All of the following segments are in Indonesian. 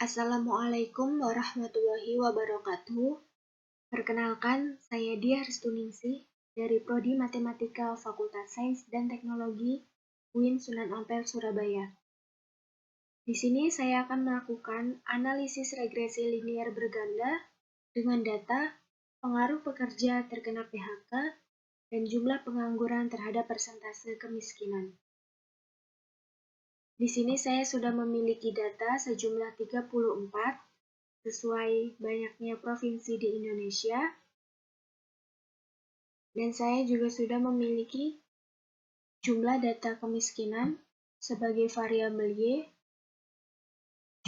Assalamualaikum warahmatullahi wabarakatuh. Perkenalkan, saya Diah Restuningsih dari Prodi Matematika Fakultas Sains dan Teknologi UIN Sunan Ampel, Surabaya. Di sini saya akan melakukan analisis regresi linier berganda dengan data pengaruh pekerja terkena PHK dan jumlah pengangguran terhadap persentase kemiskinan. Di sini saya sudah memiliki data sejumlah 34 sesuai banyaknya provinsi di Indonesia. Dan saya juga sudah memiliki jumlah data kemiskinan sebagai variabel Y,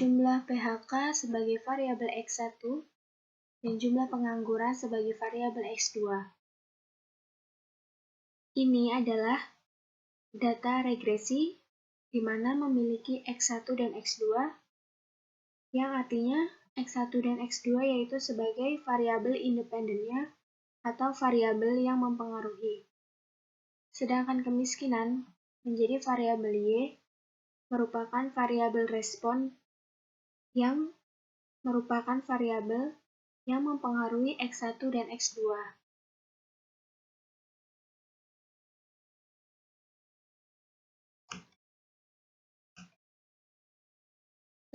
jumlah PHK sebagai variabel X1, dan jumlah pengangguran sebagai variabel X2. Ini adalah data regresi di mana memiliki X1 dan X2, yang artinya X1 dan X2 yaitu sebagai variabel independennya atau variabel yang mempengaruhi. Sedangkan kemiskinan menjadi variabel Y merupakan variabel respon yang merupakan variabel yang mempengaruhi X1 dan X2.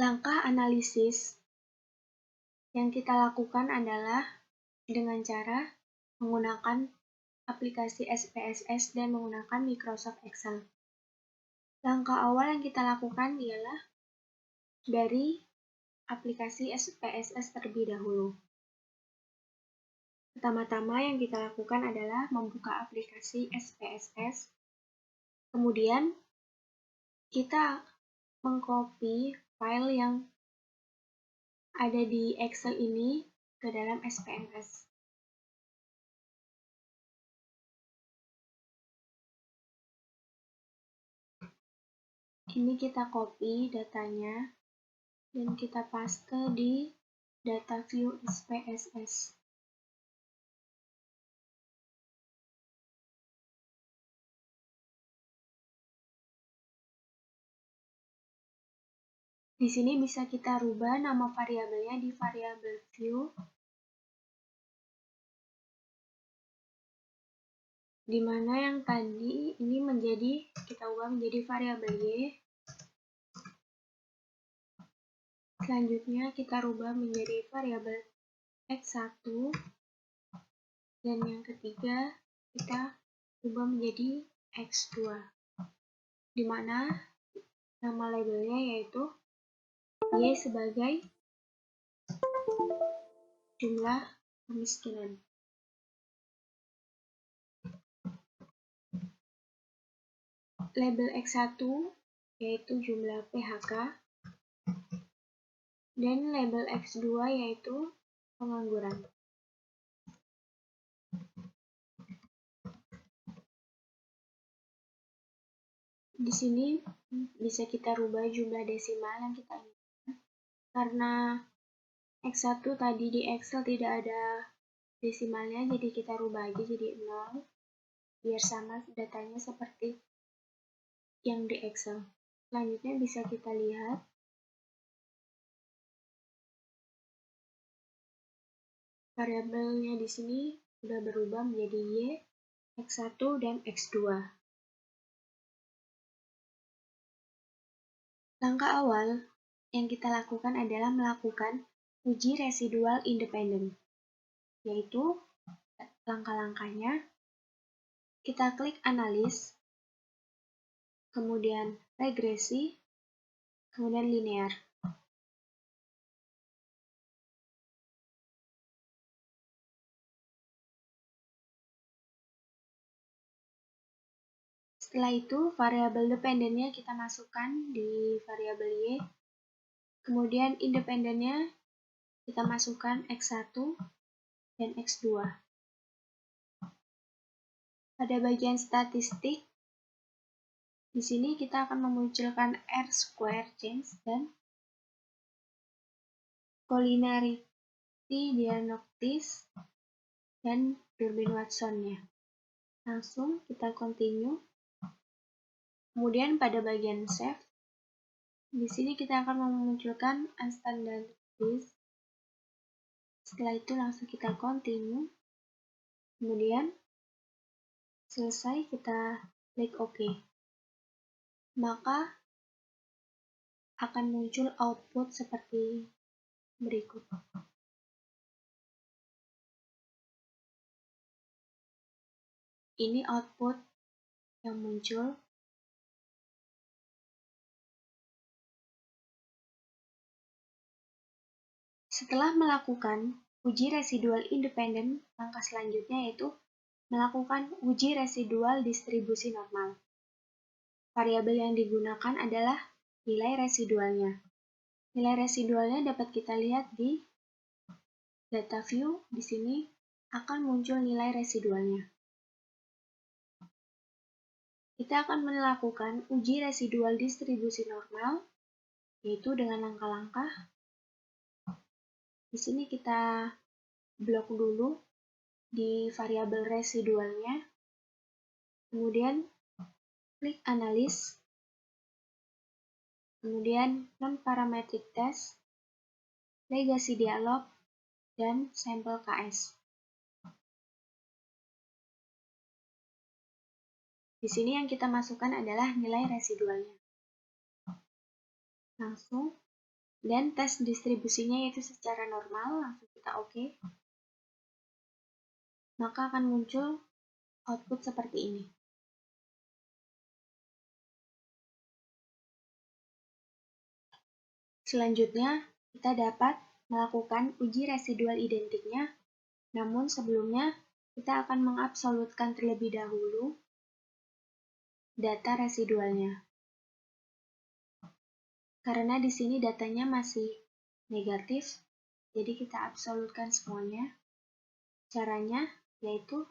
Langkah analisis yang kita lakukan adalah dengan cara menggunakan aplikasi SPSS dan menggunakan Microsoft Excel. Langkah awal yang kita lakukan ialah dari aplikasi SPSS terlebih dahulu. Pertama-tama yang kita lakukan adalah membuka aplikasi SPSS. Kemudian kita mengcopy file yang ada di Excel ini ke dalam SPSS. Ini kita copy datanya dan kita paste di data view SPSS. Di sini bisa kita rubah nama variabelnya di variabel view, di mana yang tadi ini kita ubah menjadi variabel Y. Selanjutnya kita rubah menjadi variabel X1, dan yang ketiga kita ubah menjadi X2, di mana nama labelnya yaitu Y sebagai jumlah kemiskinan. Label X1 yaitu jumlah PHK, dan label X2 yaitu pengangguran. Di sini bisa kita rubah jumlah desimal yang kita inginkan. Karena X1 tadi di Excel tidak ada desimalnya, jadi kita rubah aja jadi 0, biar sama datanya seperti yang di Excel. Selanjutnya bisa kita lihat variabelnya di sini sudah berubah menjadi Y, X1, dan X2. Langkah awal yang kita lakukan adalah melakukan uji residual independen, yaitu langkah-langkahnya kita klik analis, kemudian regresi, kemudian linear. Setelah itu, variabel dependennya kita masukkan di variabel Y, kemudian independennya kita masukkan X1 dan X2. Pada bagian statistik, di sini kita akan memunculkan R-square change dan collinearity diagnostics dan Durbin-Watson-nya. Langsung kita continue. Kemudian pada bagian save, Di sini kita akan memunculkan unstandard list. Setelah itu langsung kita continue. Kemudian selesai, kita klik OK. Maka akan muncul output seperti berikut. Ini output yang muncul. Setelah melakukan uji residual independen, langkah selanjutnya yaitu melakukan uji residual distribusi normal. Variabel yang digunakan adalah nilai residualnya. Nilai residualnya dapat kita lihat di data view. Di sini akan muncul nilai residualnya. Kita akan melakukan uji residual distribusi normal, yaitu dengan langkah-langkah. Di sini kita blok dulu di variabel residualnya, kemudian klik analis, kemudian non-parametric test, legacy dialog, dan sampel KS. Di sini yang kita masukkan adalah nilai residualnya. Langsung, dan tes distribusinya yaitu secara normal, langsung kita OK. Maka akan muncul output seperti ini. Selanjutnya, kita dapat melakukan uji residual identiknya, namun sebelumnya kita akan mengabsolutkan terlebih dahulu data residualnya. Karena di sini datanya masih negatif, jadi kita absolutkan semuanya. Caranya yaitu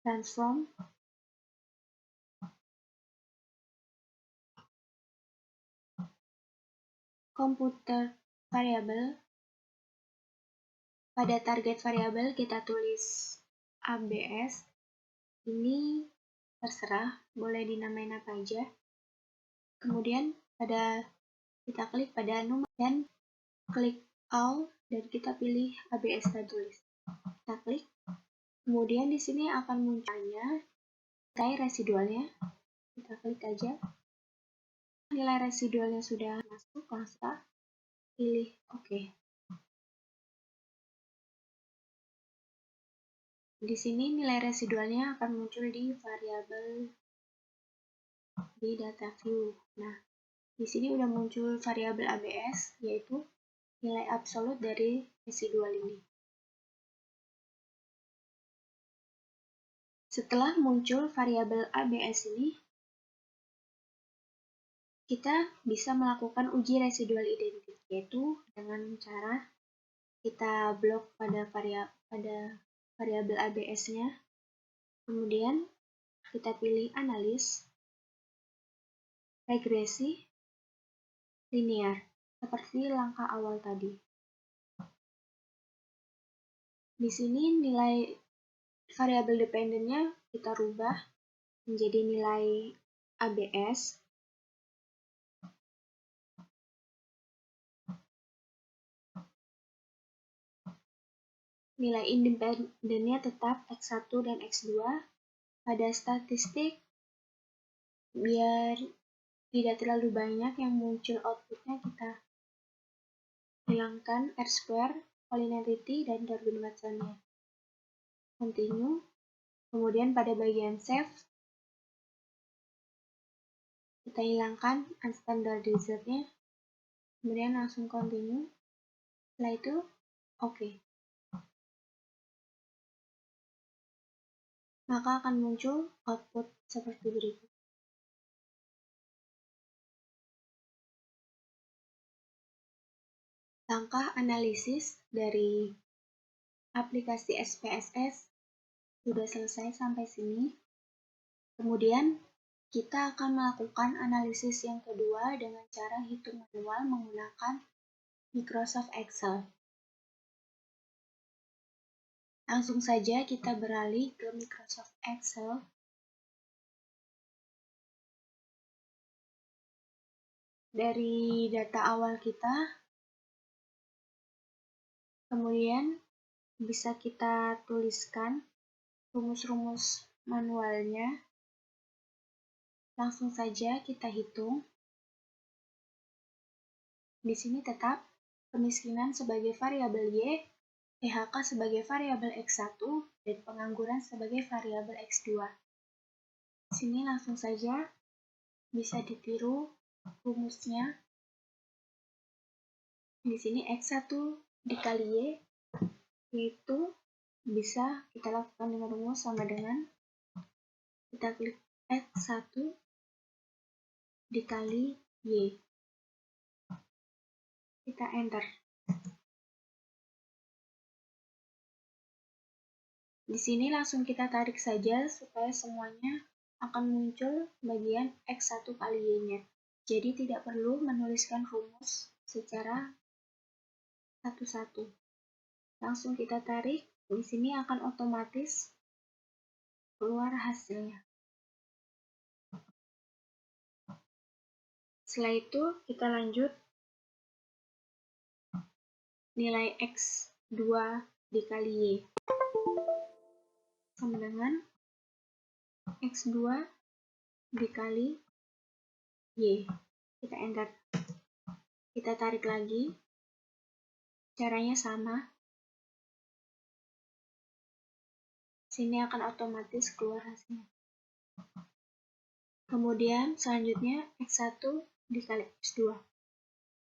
transform computer variable. Pada target variabel kita tulis ABS. Ini terserah, boleh dinamain apa aja. Kemudian kita klik pada nomor dan klik all dan kita pilih ABS tulis. Kita klik. Kemudian di sini akan munculnya nilai residualnya. Kita klik aja. Nilai residualnya sudah masuk, langsung pilih OK. Di sini nilai residualnya akan muncul di variabel di data view. Nah, di sini udah muncul variabel ABS, yaitu nilai absolut dari residual ini. Setelah muncul variabel ABS ini, kita bisa melakukan uji residual identik, yaitu dengan cara kita blok pada variabel ABS-nya, kemudian kita pilih analis, regresi, linear, seperti langkah awal tadi. Di sini nilai variabel dependennya kita rubah menjadi nilai ABS. Nilai independennya tetap X1 dan X2. Pada statistik, biar tidak terlalu banyak yang muncul outputnya, kita hilangkan R-square, collinearity, dan Darwin-Watsonnya. Continue. Kemudian pada bagian save, kita hilangkan unstandardized-nya. Kemudian langsung continue. Setelah itu, OK. Maka akan muncul output seperti berikut. Langkah analisis dari aplikasi SPSS sudah selesai sampai sini. Kemudian kita akan melakukan analisis yang kedua dengan cara hitung manual menggunakan Microsoft Excel. Langsung saja kita beralih ke Microsoft Excel. dari data awal kita, kemudian bisa kita tuliskan rumus-rumus manualnya. Langsung saja kita hitung. Di sini tetap kemiskinan sebagai variabel Y, PHK sebagai variabel X1, dan pengangguran sebagai variabel X2. Di sini langsung saja bisa ditiru rumusnya. Di sini X1 dikali Y, yaitu bisa kita lakukan dengan rumus sama dengan kita klik X1 dikali Y. Kita enter. Di sini langsung kita tarik saja supaya semuanya akan muncul bagian X1 kali Y-nya. Jadi tidak perlu menuliskan rumus secara satu-satu. Langsung kita tarik, di sini akan otomatis keluar hasilnya. Setelah itu kita lanjut nilai X2 dikali Y sama dengan X2 dikali Y. Kita enter. Kita tarik lagi. Caranya sama. Sini akan otomatis keluar hasilnya. Kemudian selanjutnya X1 dikali X2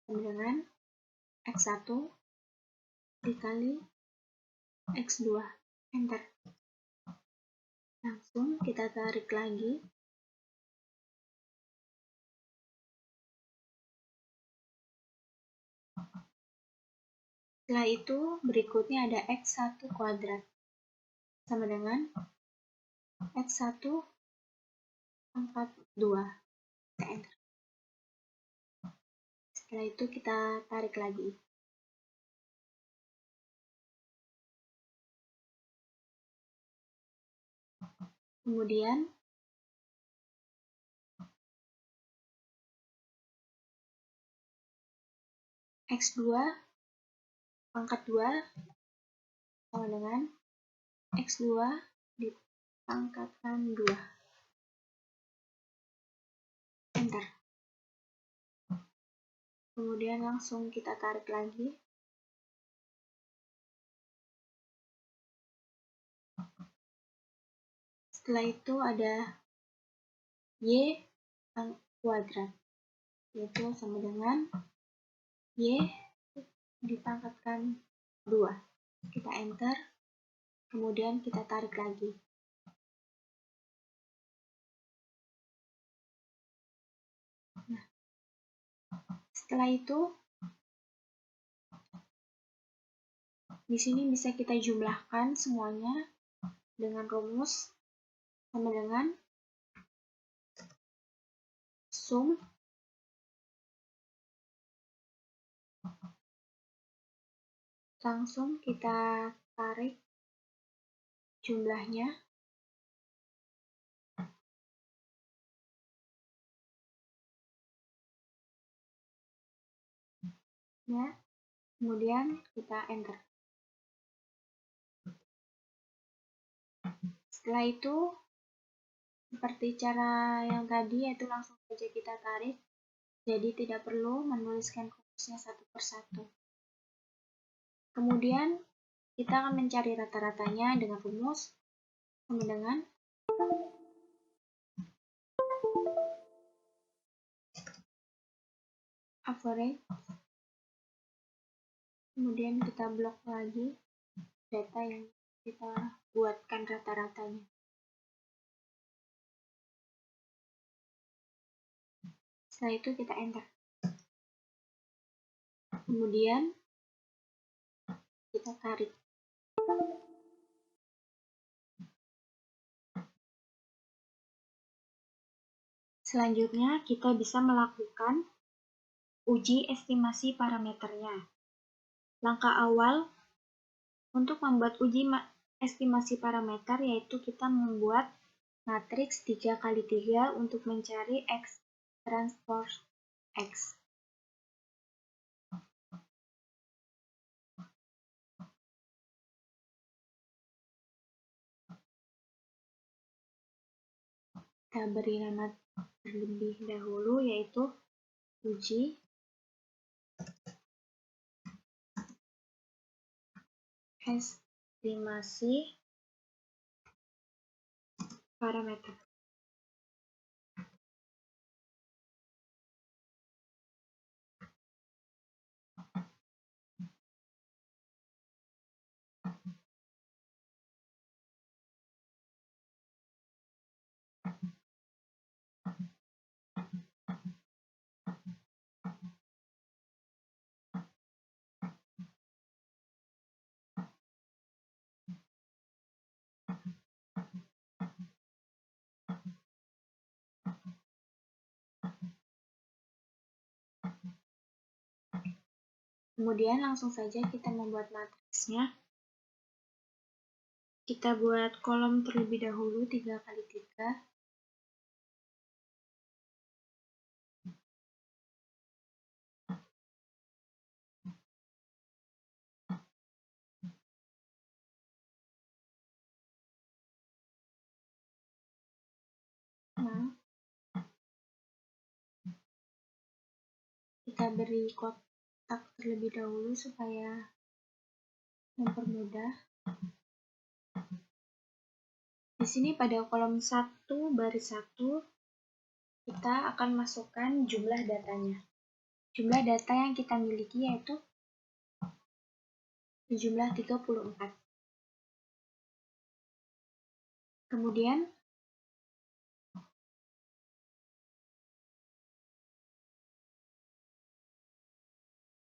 sama dengan X1 dikali X2. Enter. Langsung kita tarik lagi. Setelah itu berikutnya ada X1 kuadrat sama dengan X1 pangkat 2. Kita enter. Setelah itu kita tarik lagi. Kemudian X2 pangkat 2 sama dengan X2 dipangkatkan 2. Enter. Kemudian langsung kita tarik lagi. Setelah itu ada Y kuadrat, yaitu sama dengan Y dipangkatkan 2. Kita enter, kemudian kita tarik lagi. Nah, setelah itu, di sini bisa kita jumlahkan semuanya dengan rumus sama dengan sum langsung kita tarik jumlahnya. Ya, kemudian kita enter. Setelah itu, seperti cara yang tadi, yaitu langsung saja kita tarik. Jadi tidak perlu menuliskan rumusnya satu persatu. Kemudian kita akan mencari rata-ratanya dengan rumus sama dengan average. Kemudian kita blok lagi data yang kita buatkan rata-ratanya. Setelah itu kita enter. Kemudian kita tarik. Selanjutnya kita bisa melakukan uji estimasi parameternya. Langkah awal untuk membuat uji estimasi parameter yaitu kita membuat matriks 3 kali 3 untuk mencari X transpose X. Kita beri nama terlebih dahulu yaitu uji estimasi parameter. Kemudian langsung saja kita membuat matriksnya. Kita buat kolom terlebih dahulu 3x3. Nah, kita beri kotak terlebih dahulu supaya mempermudah. Di sini pada kolom 1 baris 1 kita akan masukkan jumlah datanya. Jumlah data yang kita miliki yaitu jumlah 34.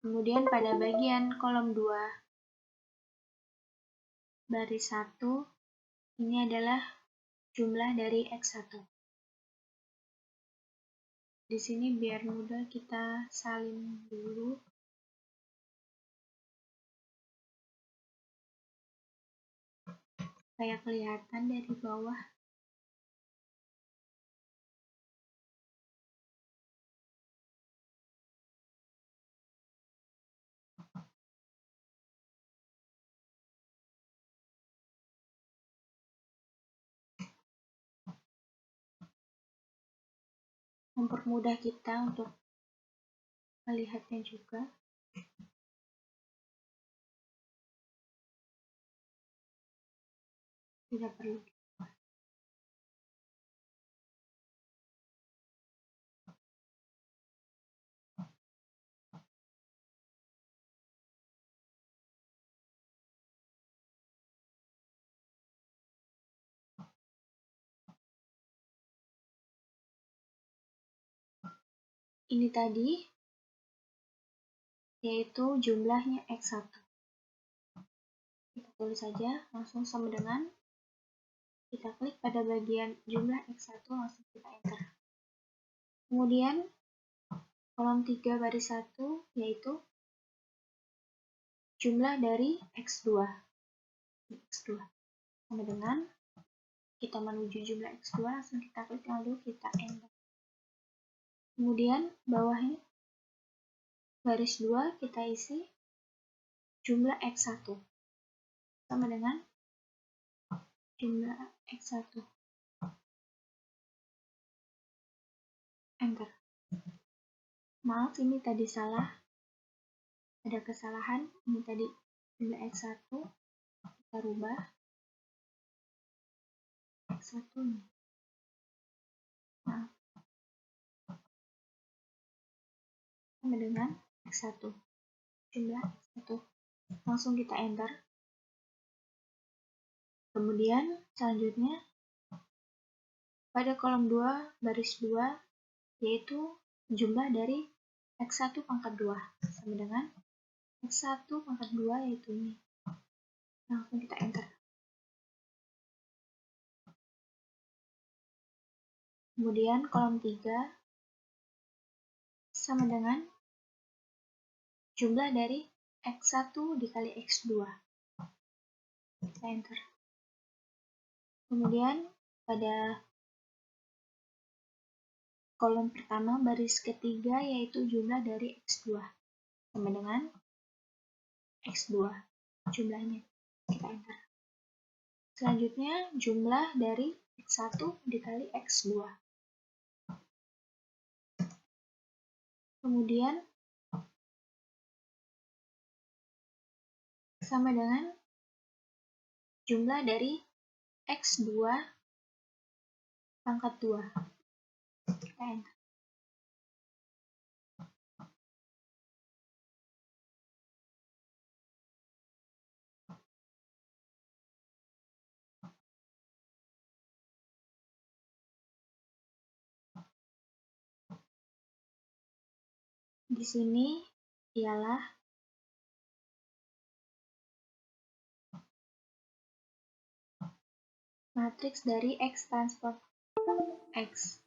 Kemudian pada bagian kolom 2 baris 1 ini adalah jumlah dari X1. Di sini biar mudah kita salin dulu. Supaya kelihatan dari bawah. Mempermudah kita untuk melihatnya juga. Tidak perlu. Ini tadi yaitu jumlahnya X1. Kita tulis saja langsung sama dengan, kita klik pada bagian jumlah X1 langsung kita enter. Kemudian kolom 3 baris 1 yaitu jumlah dari X2. X2 sama dengan, kita menuju jumlah X2 langsung kita klik lalu kita enter. Kemudian bawahnya baris 2 kita isi jumlah X1 sama dengan jumlah X1. Enter. Maaf, ini tadi salah. Ada kesalahan. Ini tadi jumlah X1. Kita rubah. X1 ini. Maaf. Sama dengan X1. Jumlah X1. Langsung kita enter. Kemudian selanjutnya pada kolom 2 baris 2 yaitu jumlah dari X1 pangkat 2 sama dengan X1 pangkat 2 yaitu ini. Langsung kita enter. Kemudian kolom 3 sama dengan jumlah dari X1 dikali X2. Kita enter. Kemudian pada kolom pertama baris ketiga yaitu jumlah dari X2 sama dengan X2 jumlahnya. Kita enter. Selanjutnya jumlah dari X1 dikali X2. Kemudian sama dengan jumlah dari X2 pangkat 2. Kita enter. Di sini ialah matriks dari X transpose X.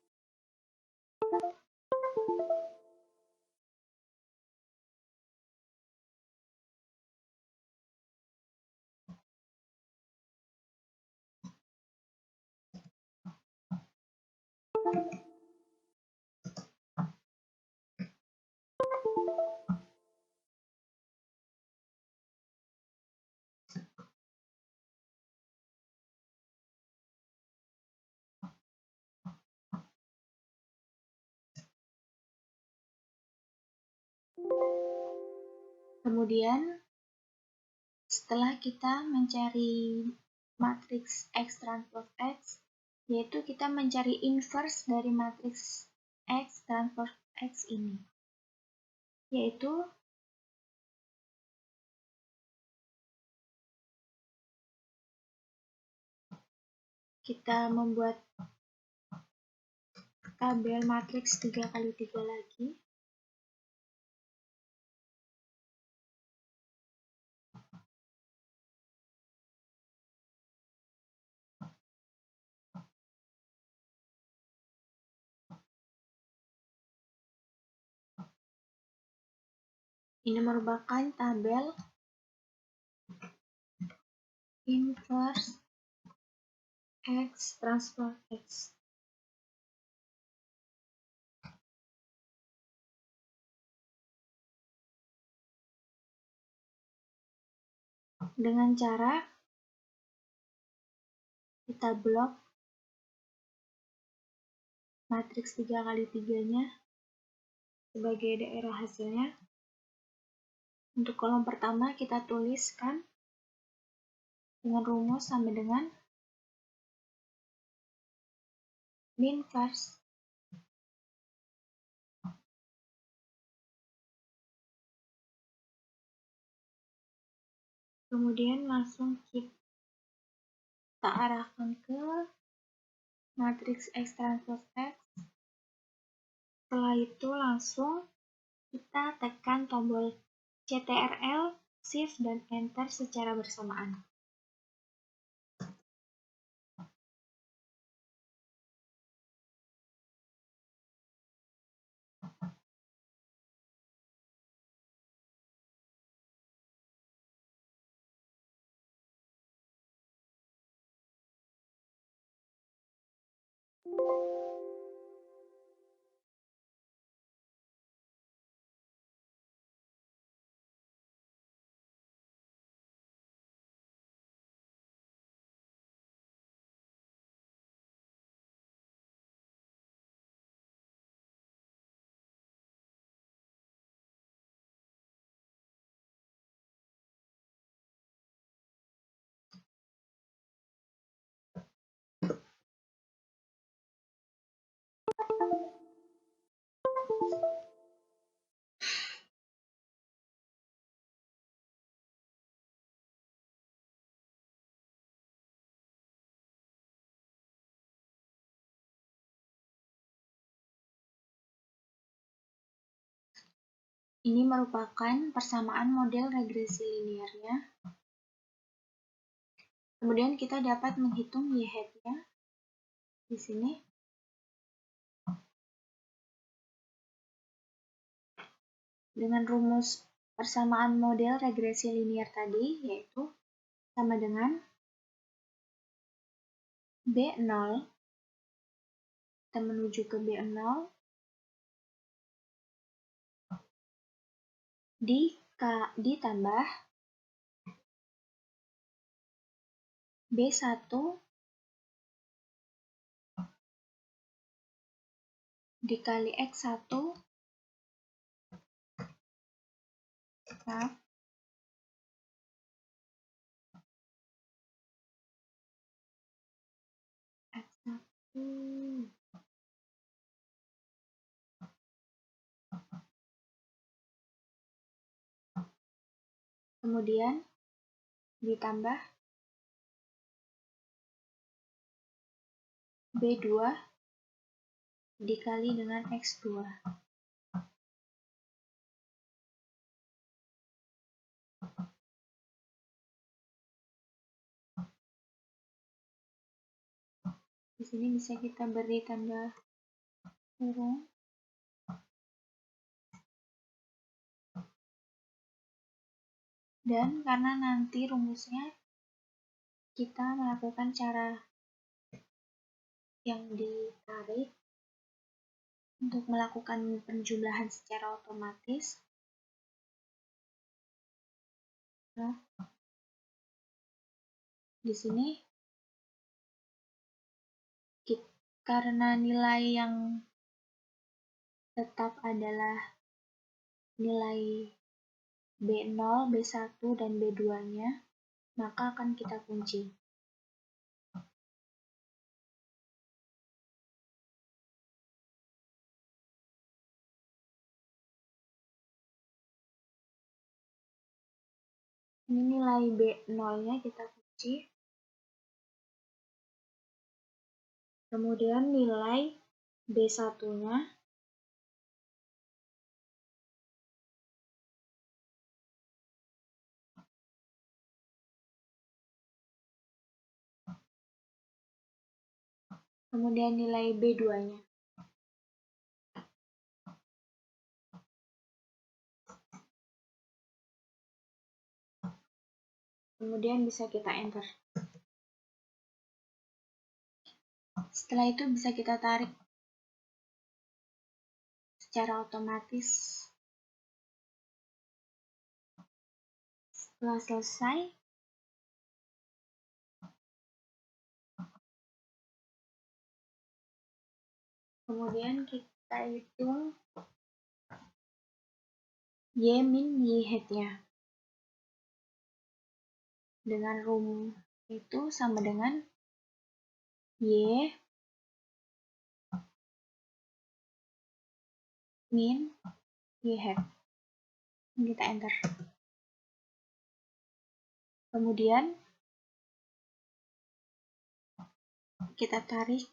Kemudian setelah kita mencari matriks X transpose X, yaitu kita mencari inverse dari matriks X transpose X ini, yaitu kita membuat tabel matriks 3x3 lagi. Ini merupakan tabel inverse X transpose X. Dengan cara kita blok matriks 3x3-nya sebagai daerah hasilnya. Untuk kolom pertama kita tuliskan dengan rumus sama dengan min first kemudian langsung kita arahkan ke matriks X transpose X. Setelah itu langsung kita tekan tombol CTRL, Shift, dan Enter secara bersamaan. Ini merupakan persamaan model regresi linearnya. Kemudian kita dapat menghitung Y-hat-nya di sini. Dengan rumus persamaan model regresi linear tadi, yaitu sama dengan B0, kita menuju ke B0, ditambah B1 dikali X1 X1 kemudian ditambah B2 dikali dengan X2. Di sini bisa kita beri tanda kurung. Dan karena nanti rumusnya kita melakukan cara yang ditarik untuk melakukan penjumlahan secara otomatis. Nah, di sini karena nilai yang tetap adalah nilai B0, B1, dan B2-nya, maka akan kita kunci. Ini nilai B0-nya kita kunci. Kemudian nilai B1-nya kemudian nilai B2-nya. Kemudian bisa kita enter. Setelah itu bisa kita tarik secara otomatis. Setelah selesai, kemudian kita hitung Y min Y hat-nya. Dengan itu sama dengan Y min Y hat. Kita enter. Kemudian kita tarik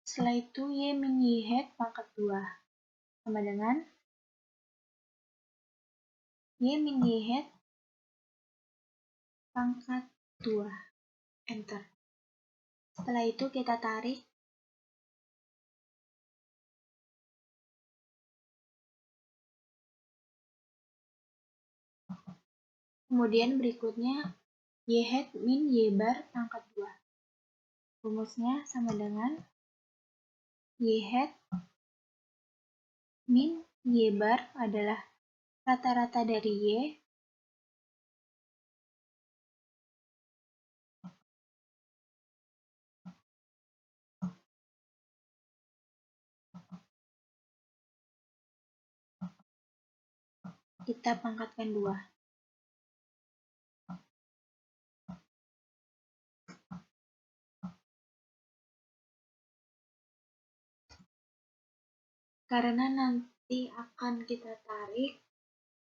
setelah itu Y min Y hat pangkat 2 sama dengan Y min Y hat pangkat 2. Enter. Setelah itu kita tarik kemudian berikutnya Y hat min Y bar pangkat 2. Rumusnya sama dengan Y hat min Y bar adalah rata-rata dari Y kita pangkatkan 2. Karena nanti akan kita tarik,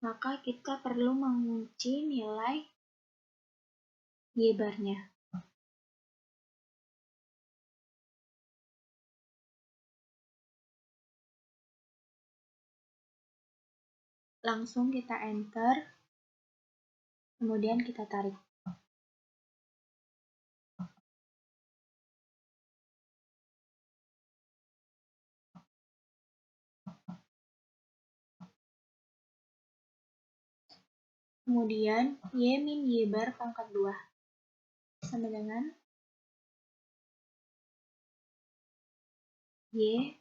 maka kita perlu mengunci nilai Y barnya. Langsung kita enter, kemudian kita tarik. Kemudian Y min Y bar pangkat 2 sama dengan Y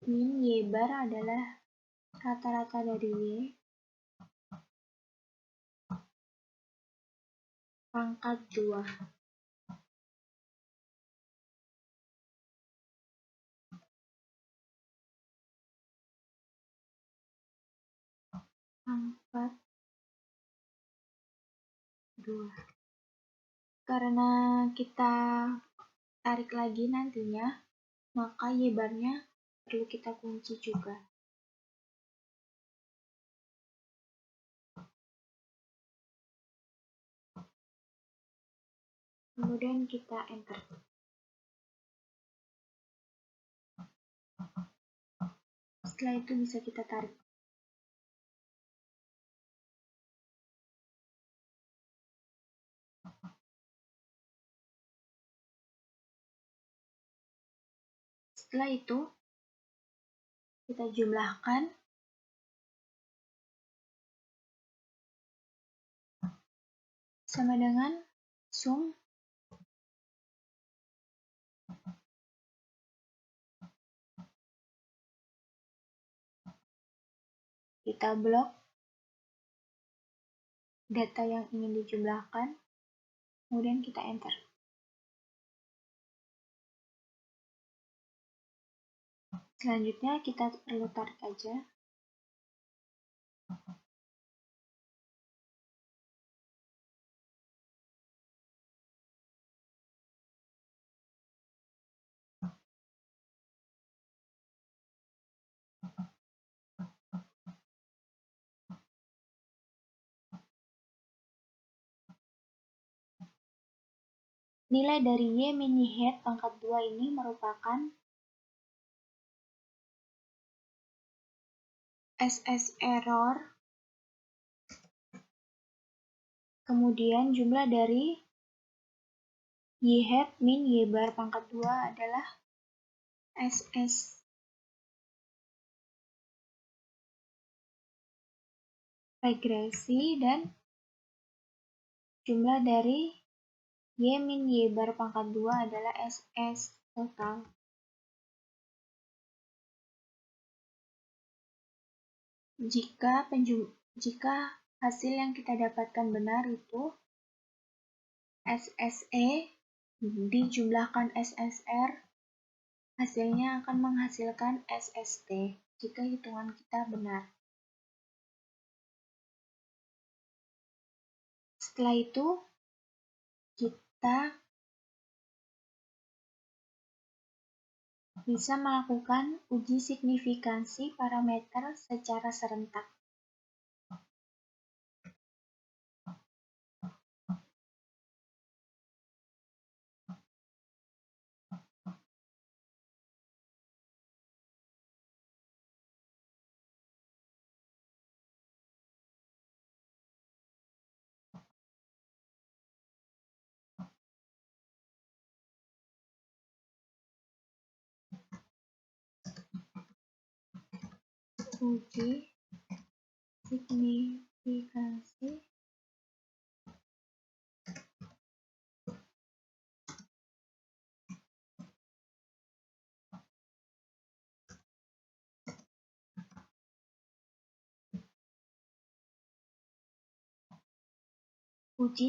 min Y bar adalah rata-rata dari Y pangkat 2. Pangkat 2. Karena kita tarik lagi nantinya, maka Y-barnya perlu kita kunci juga. Kemudian kita enter. Setelah itu bisa kita tarik. Setelah itu, kita jumlahkan sama dengan sum kita blok data yang ingin dijumlahkan, kemudian kita enter. Selanjutnya kita perlu tarik aja. Nilai dari Y min Y hat pangkat 2 ini merupakan SS error, kemudian jumlah dari Y hat min Y bar pangkat 2 adalah SS regresi, dan jumlah dari Y min Y bar pangkat 2 adalah SS total. Jika hasil yang kita dapatkan benar, itu SSE dijumlahkan SSR, hasilnya akan menghasilkan SST jika hitungan kita benar. Setelah itu, kita bisa melakukan uji signifikansi parameter secara serentak. Uji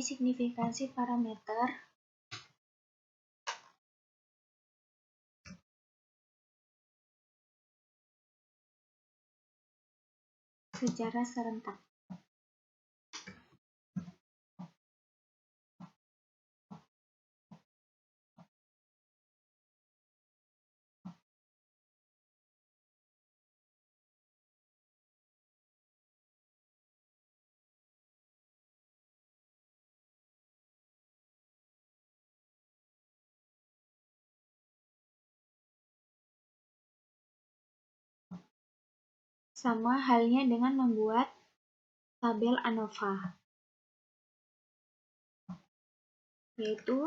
signifikansi parameter secara serentak. Sama halnya dengan membuat tabel ANOVA, yaitu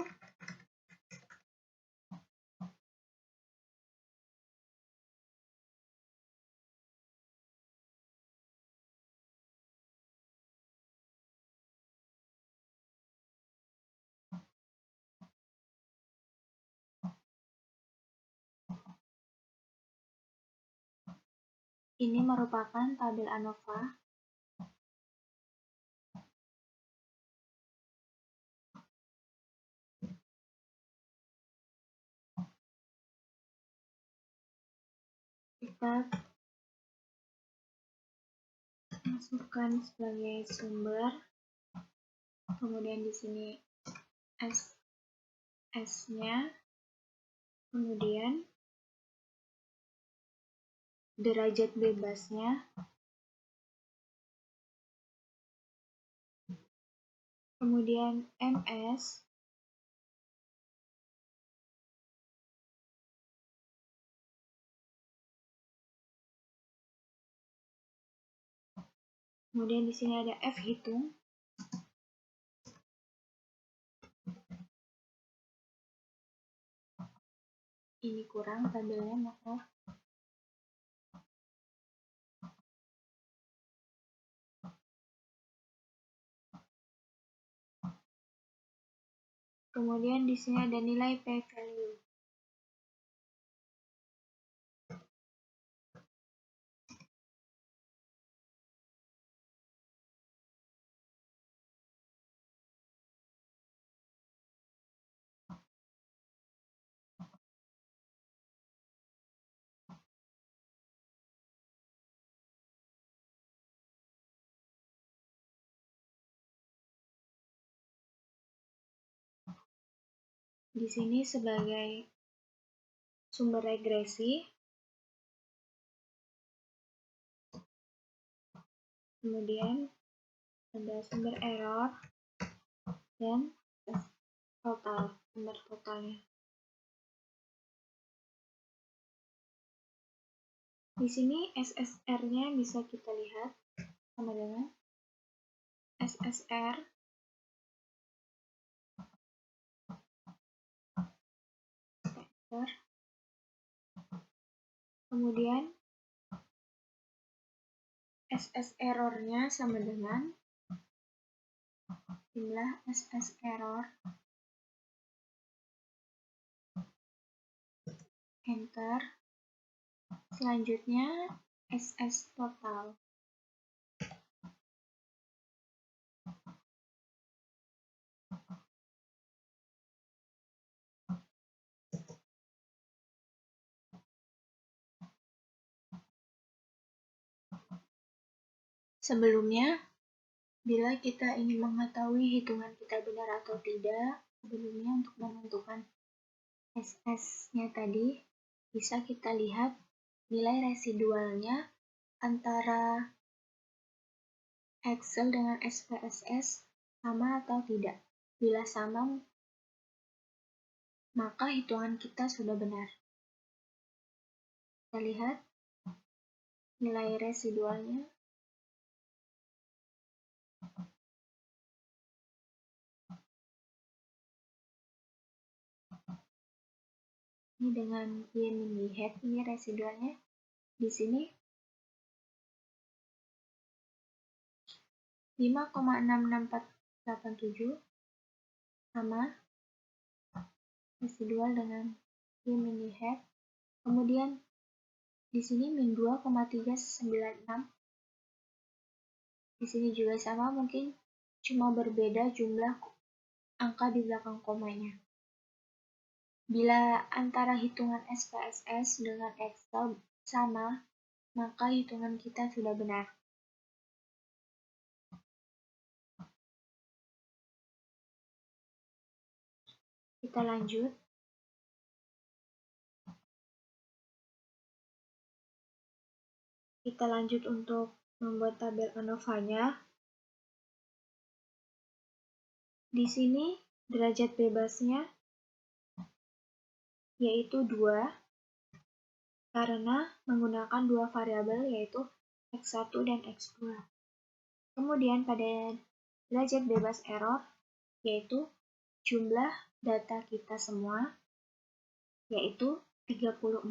ini merupakan tabel ANOVA kita masukkan sebagai sumber, kemudian di sini SS-nya, kemudian derajat bebasnya, kemudian MS, kemudian di sini ada F hitung, ini kurang tabelnya, maaf. Kemudian di sini ada nilai p-value. Di sini sebagai sumber regresi, kemudian ada sumber error dan total, sumber totalnya. Di sini SSR-nya bisa kita lihat sama dengan SSR kemudian SS error-nya sama dengan jumlah SS error, enter, selanjutnya SS total. Sebelumnya, bila kita ingin mengetahui hitungan kita benar atau tidak, sebelumnya untuk menentukan SS-nya tadi, bisa kita lihat nilai residualnya antara Excel dengan SPSS sama atau tidak. Bila sama, maka hitungan kita sudah benar. Kita lihat nilai residualnya. Ini dengan y-mini head, ini residualnya di sini 5,66487 sama residual dengan y-mini head. Kemudian di sini min 2,396. Di sini juga sama, mungkin cuma berbeda jumlah angka di belakang komanya. Bila antara hitungan SPSS dengan Excel sama, maka hitungan kita sudah benar. Kita lanjut. Kita lanjut untuk membuat tabel ANOVA-nya. Di sini derajat bebasnya yaitu 2 karena menggunakan dua variabel yaitu X1 dan X2. Kemudian pada derajat bebas error yaitu jumlah data kita semua yaitu 34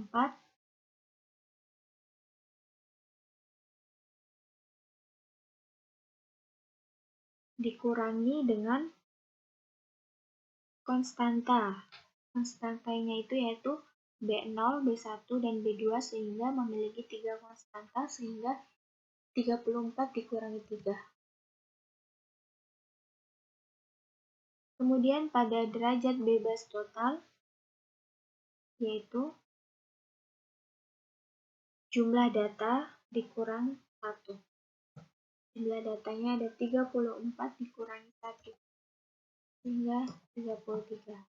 dikurangi dengan konstanta. Konstantanya itu yaitu B0, B1, dan B2 sehingga memiliki 3 konstanta sehingga 34 dikurangi 3. Kemudian pada derajat bebas total yaitu jumlah data dikurang 1. Jumlah datanya ada 34 dikurangi 1, sehingga 33.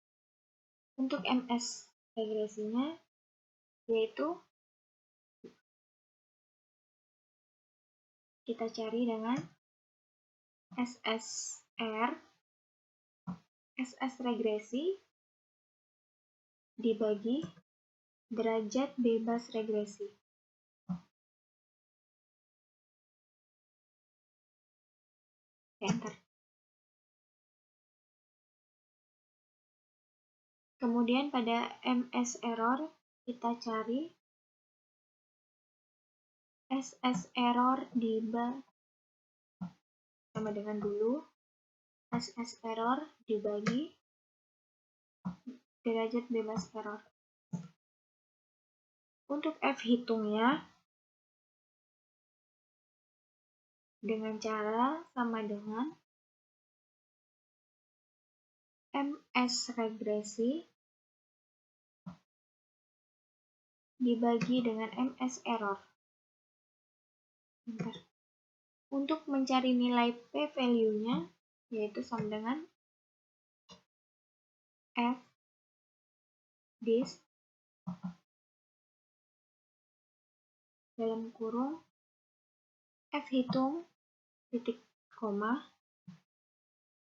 Untuk MS regresinya, yaitu kita cari dengan SSR, SS regresi dibagi derajat bebas regresi. Enter. Kemudian pada MS error kita cari SS error sama dengan dulu, SS error dibagi derajat bebas error. Untuk F hitungnya dengan cara sama dengan MS regresi dibagi dengan MS error. Bentar. Untuk mencari nilai p-value-nya, yaitu sama dengan F dis dalam kurung F hitung titik koma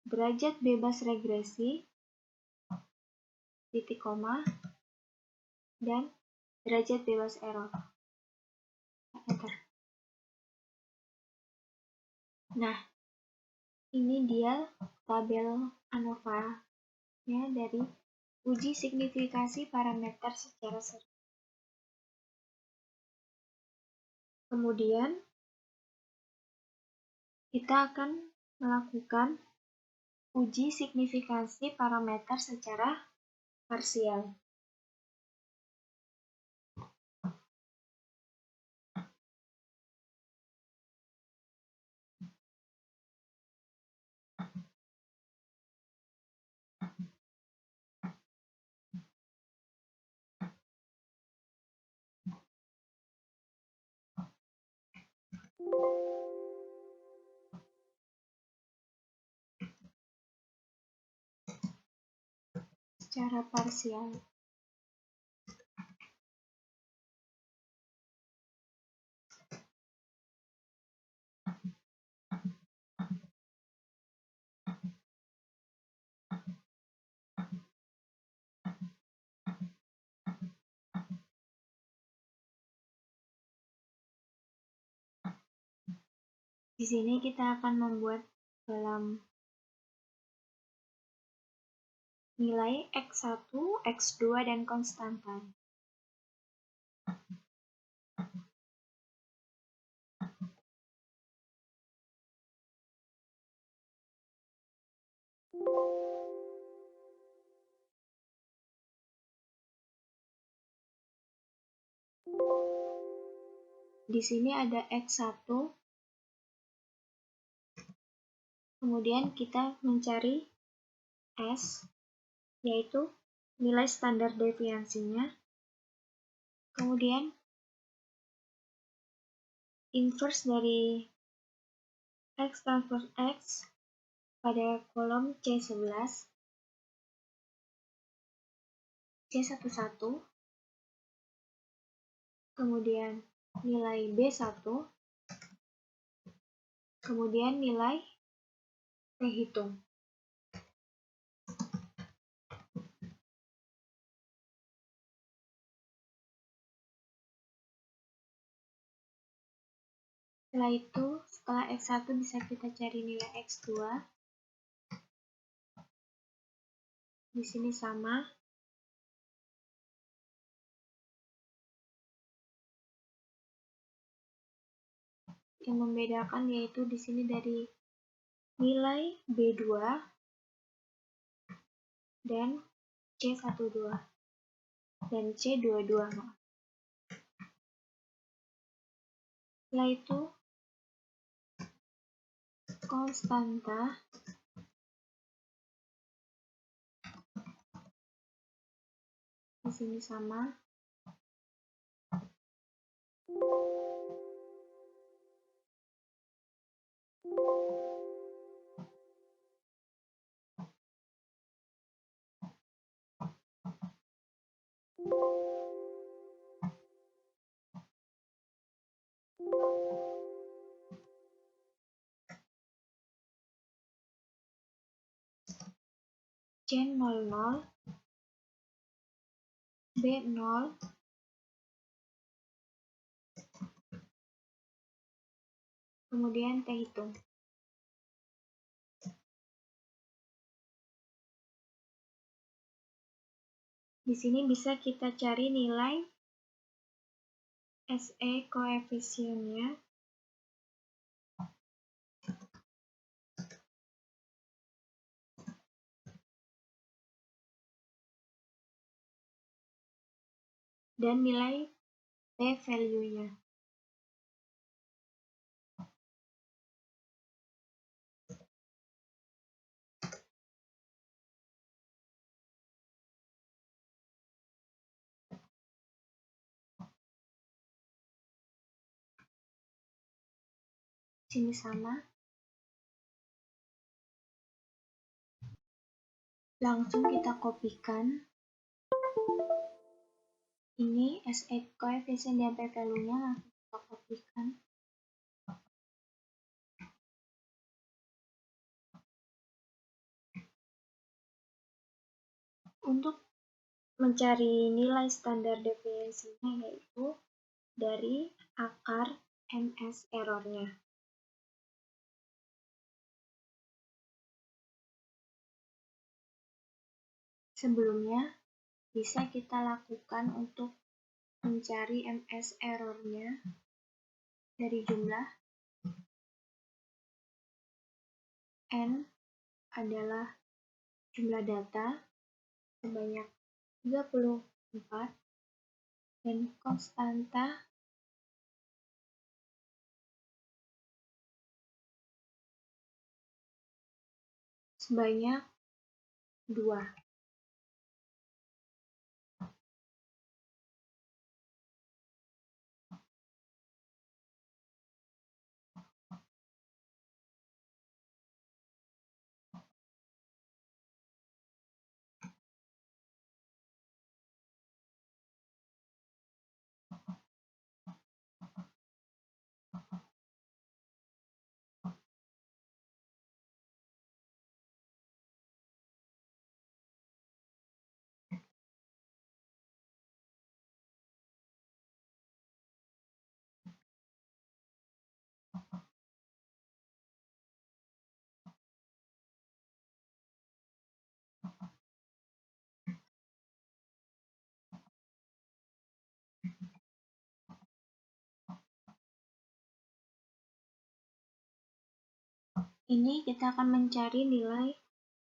derajat bebas regresi titik koma dan derajat bebas error. Enter. Nah, ini dia tabel ANOVA-nya dari uji signifikasi parameter secara seri. Kemudian, kita akan melakukan uji signifikasi parameter secara parsial. Secara parsial. Di sini kita akan membuat dalam nilai X1, X2, dan konstanta. Di sini ada X1, kemudian kita mencari S, yaitu nilai standar deviasinya, kemudian inverse dari X transpose X pada kolom C11, C11, kemudian nilai B1, kemudian nilai T hitung. Setelah itu, setelah X1 bisa kita cari nilai X2. Di sini sama. Yang membedakan yaitu di sini dari nilai B2 dan C12 dan C22. Setelah itu konstanta di sini sama. C00, B0, kemudian T hitung. Di sini bisa kita cari nilai SE koefisiennya dan nilai p-value-nya. Sini sama. Langsung kita kopikan. Ini SE koefisien dan p-value-nya langsung kita kopikan. Untuk mencari nilai standar deviasinya yaitu dari akar MS error-nya. Sebelumnya, bisa kita lakukan untuk mencari MS error-nya dari jumlah N adalah jumlah data sebanyak 34 dan konstanta sebanyak 2. Ini kita akan mencari nilai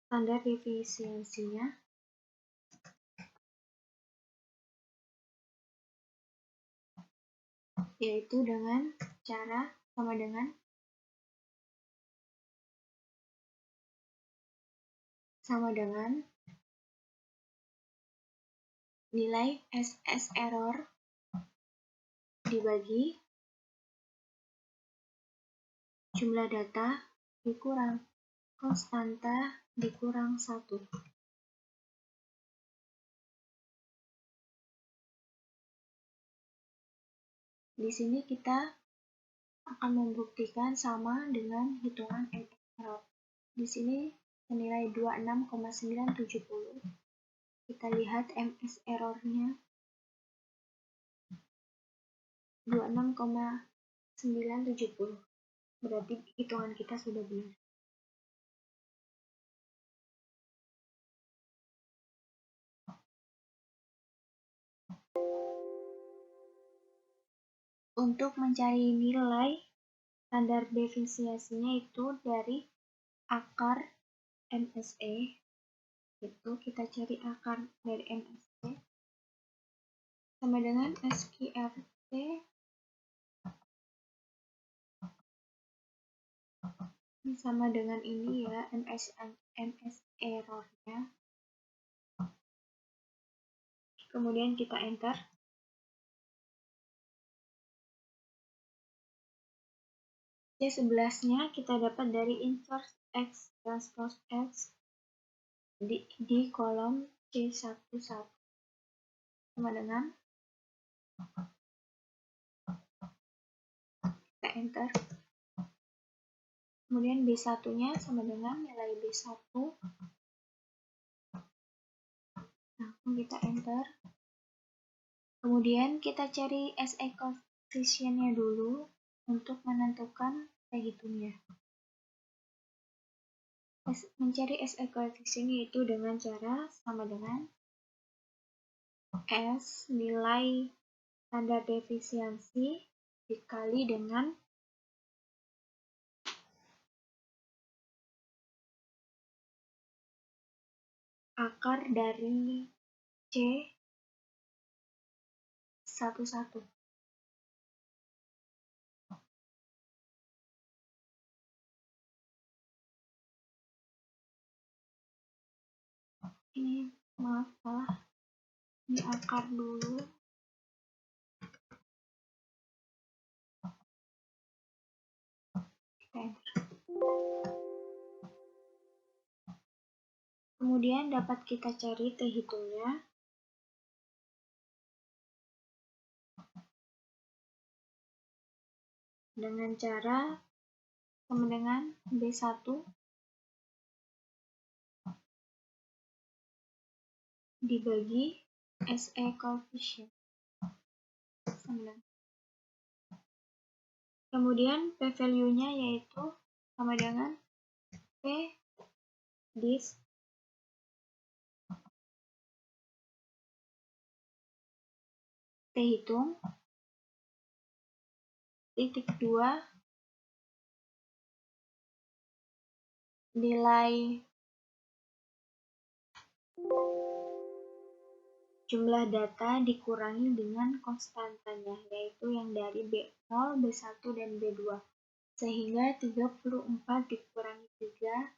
standar defisiensinya, yaitu dengan cara sama dengan nilai SS error dibagi jumlah data dikurang konstanta dikurang 1. Di sini kita akan membuktikan sama dengan hitungan MS error. Di sini senilai 26,970. Kita lihat MS error-nya 26,970. Berarti hitungan kita sudah benar. Untuk mencari nilai standar defisiensinya itu dari akar MSE, itu kita cari akar dari MSE sama dengan SQRT sama dengan ini ya, MS error-nya. Kemudian kita enter. C11-nya kita dapat dari inverse X transpose X di kolom C11 sama dengan, kita enter. Kemudian B1-nya sama dengan nilai B1, langsung kita enter. Kemudian kita cari SE coefficient-nya dulu untuk menentukan hitungnya. Mencari SE coefficient yaitu dengan cara sama dengan S nilai standar defisiensi dikali dengan akar dari C11. Ini maaf salah, ini akar dulu. Kita enter. Kemudian dapat kita cari T hitungnya dengan cara sama dengan B1 dibagi SE coefficient. Kemudian P value-nya yaitu sama dengan P dis T hitung titik 2 nilai jumlah data dikurangi dengan konstantanya, yaitu yang dari B0, B1, dan B2. Sehingga 34 dikurangi 3,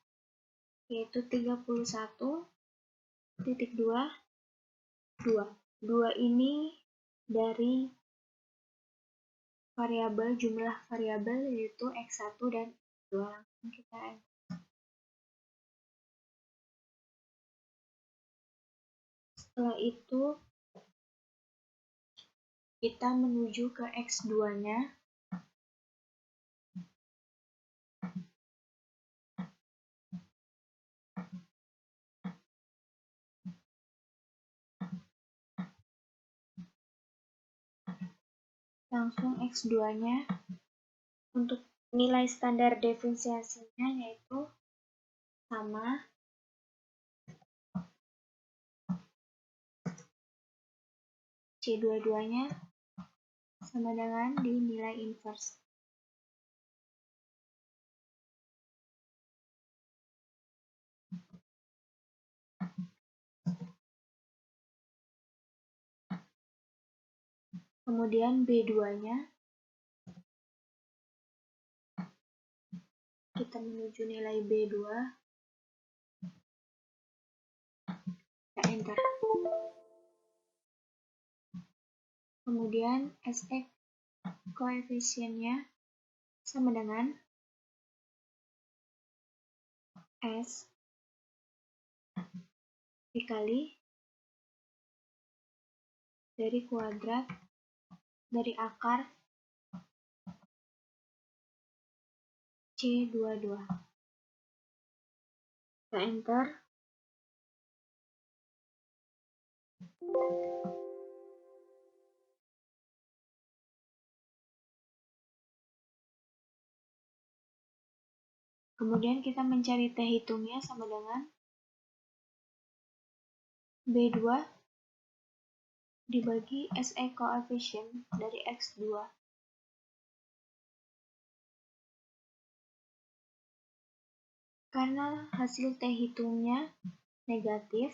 yaitu 31,2. 2 ini dari variabel, jumlah variabel yaitu X1 dan X2. Langsung kita enter. Setelah itu kita menuju ke X2-nya. Langsung X2-nya untuk nilai standar defisiensinya yaitu sama C22-nya sama dengan di nilai inverse. Kemudian B2-nya kita menuju nilai B2, kita enter. Kemudian SE coefficient-nya sama dengan S dikali dari kuadrat dari akar C22. Kita enter. Kemudian kita mencari T hitungnya sama dengan B2 dibagi SE coefficient dari X2. Karena hasil T hitungnya negatif,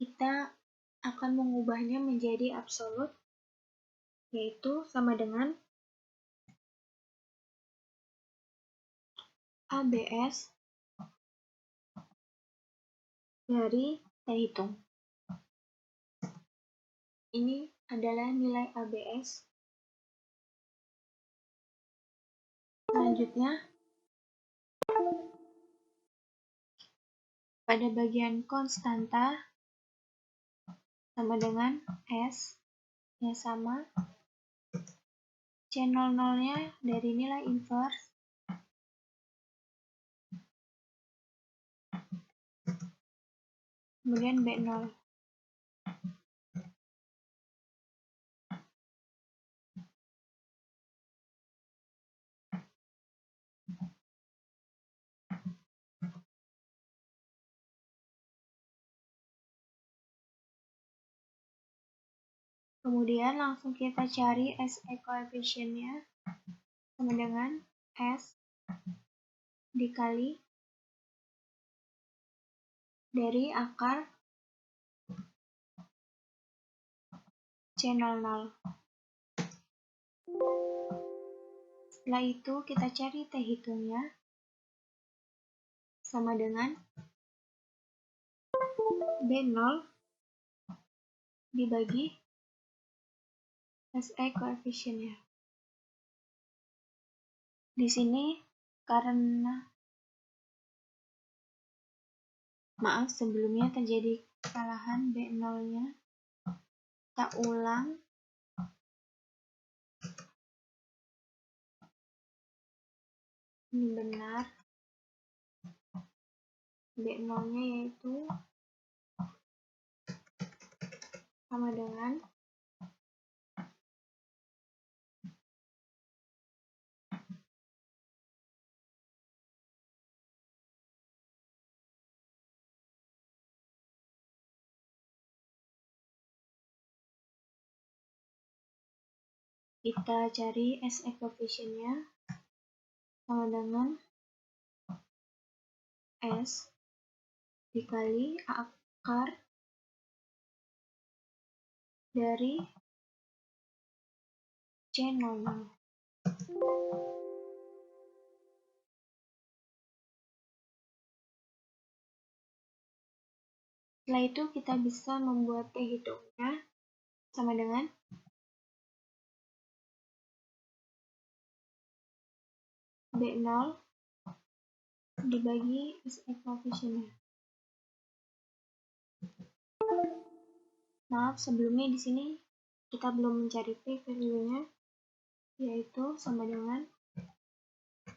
kita akan mengubahnya menjadi absolut, yaitu sama dengan ABS dari T hitung. Ini adalah nilai ABS. Selanjutnya, pada bagian konstanta sama dengan S, nya sama, C00-nya dari nilai inverse, kemudian B0. Kemudian langsung kita cari SE coefficient-nya sama dengan S dikali dari akar C00. Setelah itu kita cari T hitungnya sama dengan B0 dibagi SE coefficient-nya. Di sini karena sebelumnya terjadi kesalahan B0-nya, kita ulang. Ini benar. B0-nya yaitu sama dengan kita cari SE coefficient-nya sama dengan S dikali akar dari C00. Setelah itu kita bisa membuat T hitungnya sama dengan B0 dibagi SE coefficient-nya. Maaf, sebelumnya di sini kita belum mencari P value-nya, yaitu sama dengan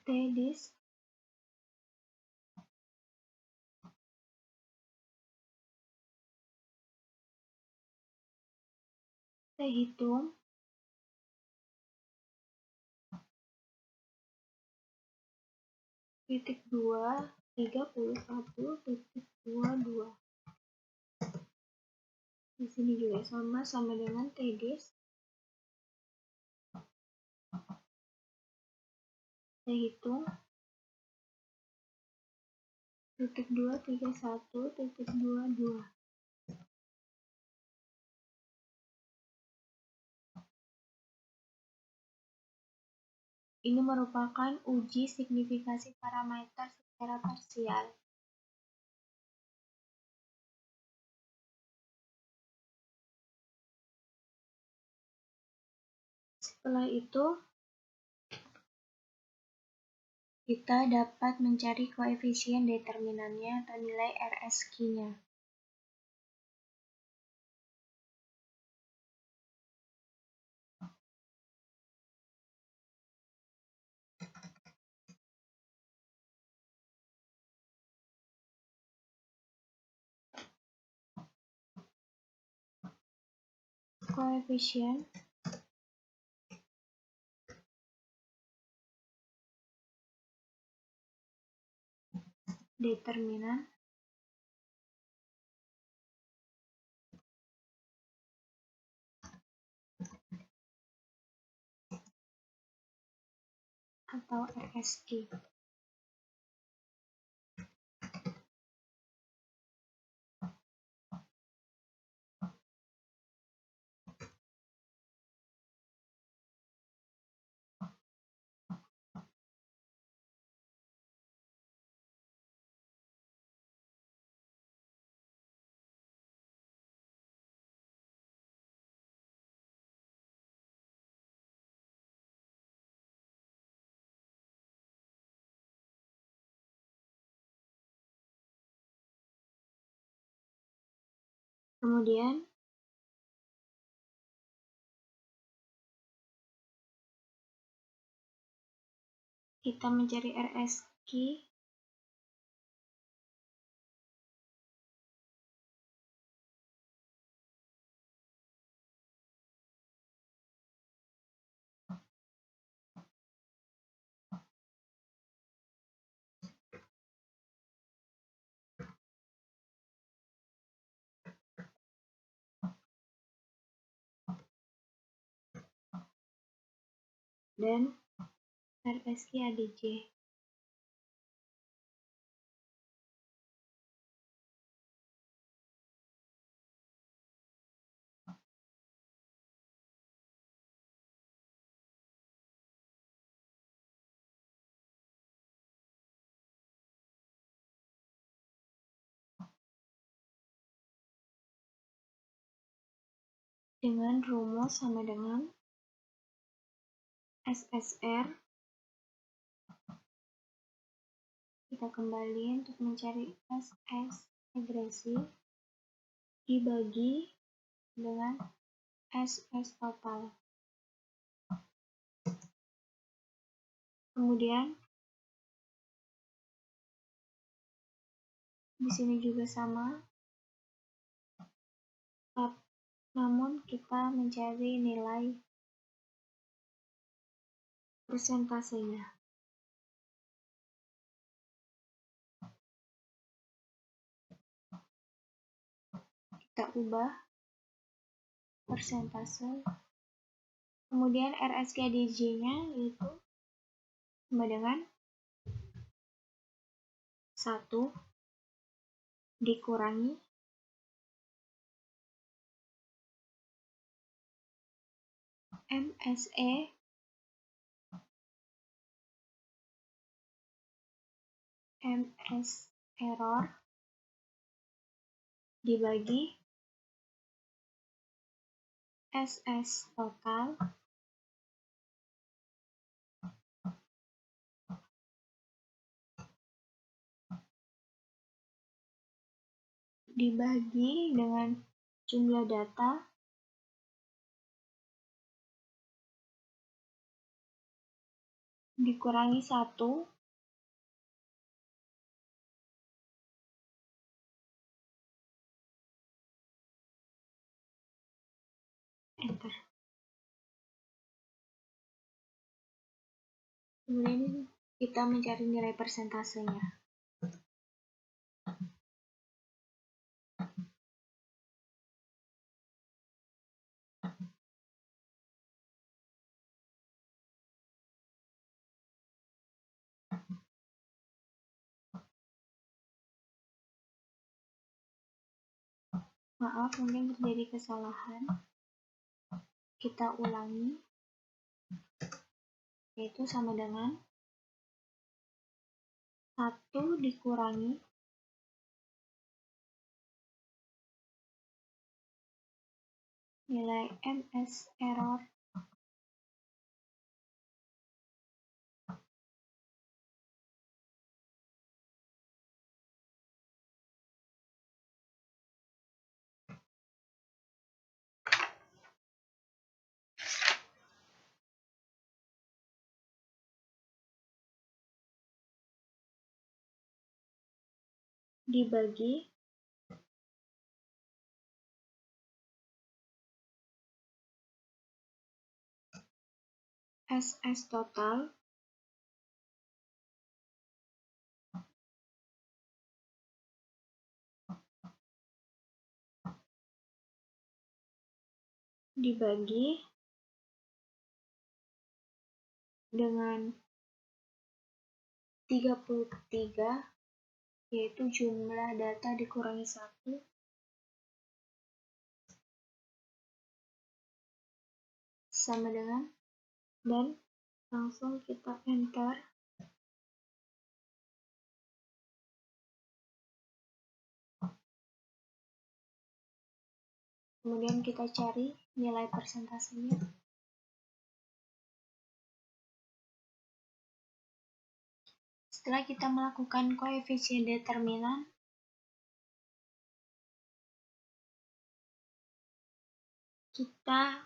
T dis T hitung titik 2,31,22. Di sini juga sama dengan T dis T hitung titik 2,31,22. Ini merupakan uji signifikasi parameter secara parsial. Setelah itu, kita dapat mencari koefisien determinannya atau nilai RSQ-nya. Koefisien determinan atau RSQ. Kemudian kita mencari RSQ dan RSQ ADJ. Dengan rumus sama dengan SSR, kita kembali untuk mencari SS agresi dibagi dengan SS total. Kemudian di sini juga sama, namun kita mencari nilai persentasenya. Kita ubah persentase. Kemudian RSKDJ-nya yaitu sama dengan 1 dikurangi MSE MS error dibagi SS total dibagi dengan jumlah data dikurangi 1 enter. Kemudian kita mencari nilai persentasenya. Maaf, mungkin terjadi kesalahan. Kita ulangi, yaitu sama dengan 1 dikurangi nilai MS error dibagi SS total dibagi dengan 33, yaitu jumlah data dikurangi 1 sama dengan, dan langsung kita enter. Kemudian kita cari nilai persentasenya. Setelah kita melakukan koefisien determinan, kita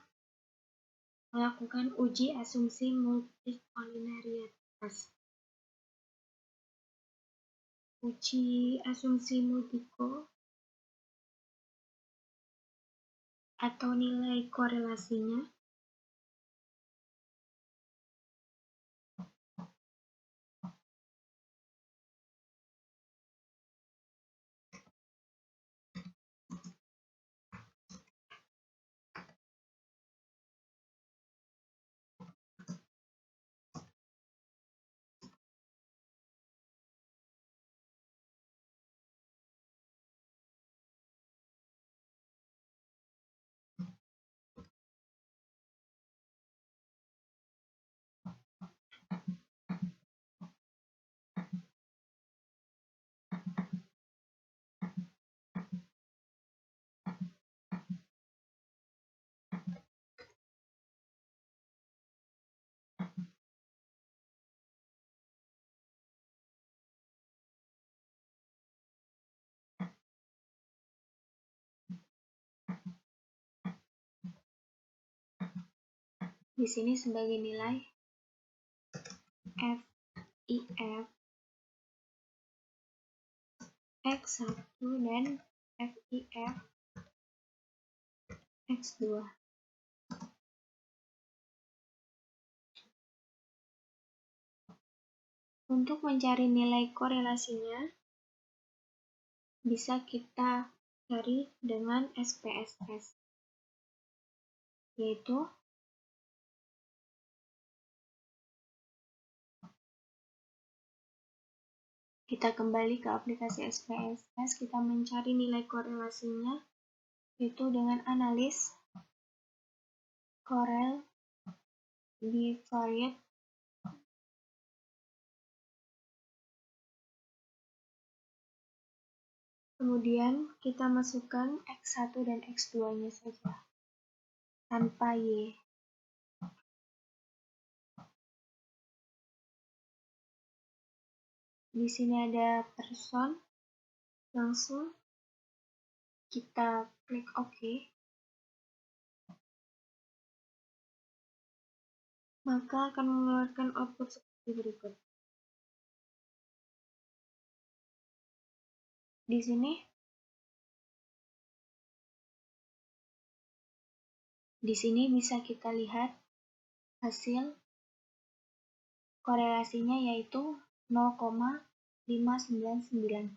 melakukan uji asumsi multikolinaritas. Uji asumsi multiko atau nilai korelasinya di sini sebagai nilai FIF X1 dan FIF X2. Untuk mencari nilai korelasinya, bisa kita cari dengan SPSS, yaitu kita kembali ke aplikasi SPSS, kita mencari nilai korelasinya, yaitu dengan analis Corel bivariate kemudian kita masukkan X1 dan X2-nya saja, tanpa Y. Di sini ada person, langsung kita klik OK. Maka akan mengeluarkan output seperti berikut. Di sini bisa kita lihat hasil korelasinya yaitu 0,599.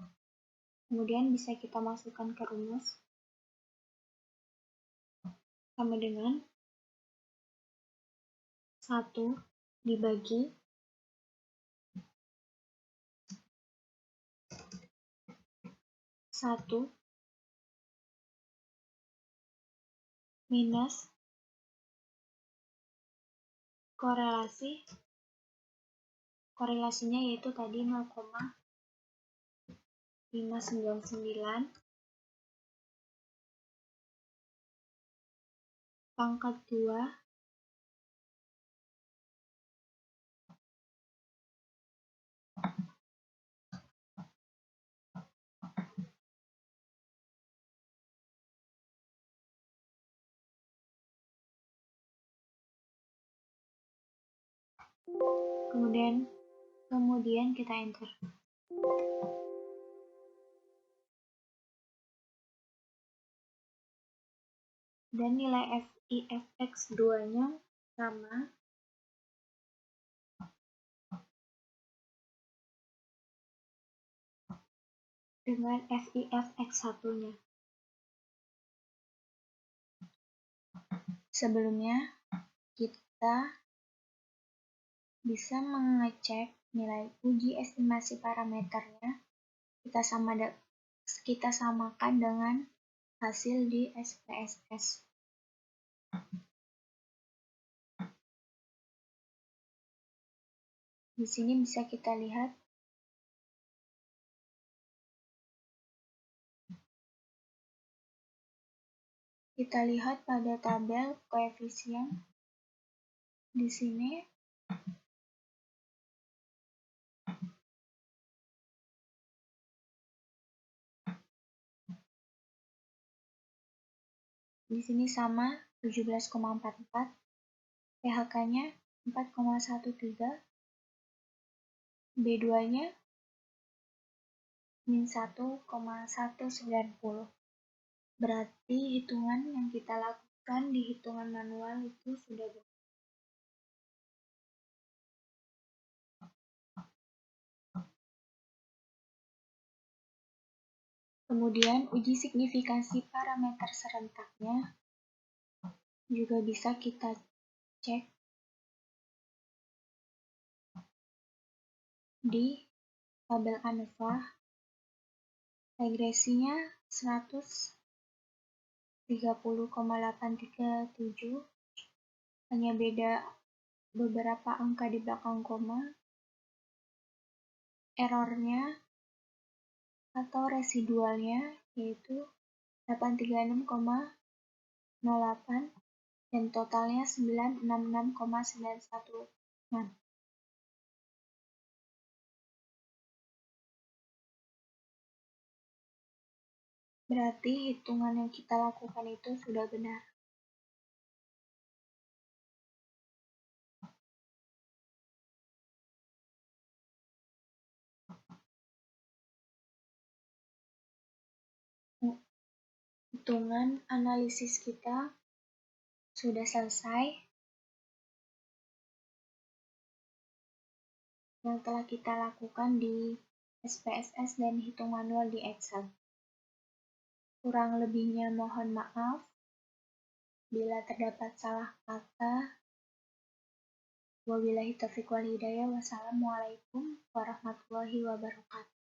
Kemudian bisa kita masukkan ke rumus sama dengan 1 dibagi 1 minus korelasinya yaitu tadi 0,599 pangkat 2 kemudian kita enter. Dan nilai FIF X2-nya sama dengan FIF X1-nya. Sebelumnya, kita bisa mengecek nilai uji estimasi parameternya, kita samakan dengan hasil di SPSS. Di sini bisa kita lihat pada tabel koefisien. Di sini sama 17,44, PHK-nya 4,13, B2-nya min 1,190. Berarti hitungan yang kita lakukan di hitungan manual itu sudah benar. Kemudian uji signifikansi parameter serentaknya juga bisa kita cek di tabel ANOVA. Regresinya 130,837, hanya beda beberapa angka di belakang koma. Errornya atau residualnya yaitu 836,08 dan totalnya 966,916. Berarti hitungan yang kita lakukan itu sudah benar. Hitungan analisis kita sudah selesai yang telah kita lakukan di SPSS dan hitung manual di Excel. Kurang lebihnya mohon maaf bila terdapat salah kata. Wabillahi taufiq wal hidayah. Wassalamualaikum warahmatullahi wabarakatuh.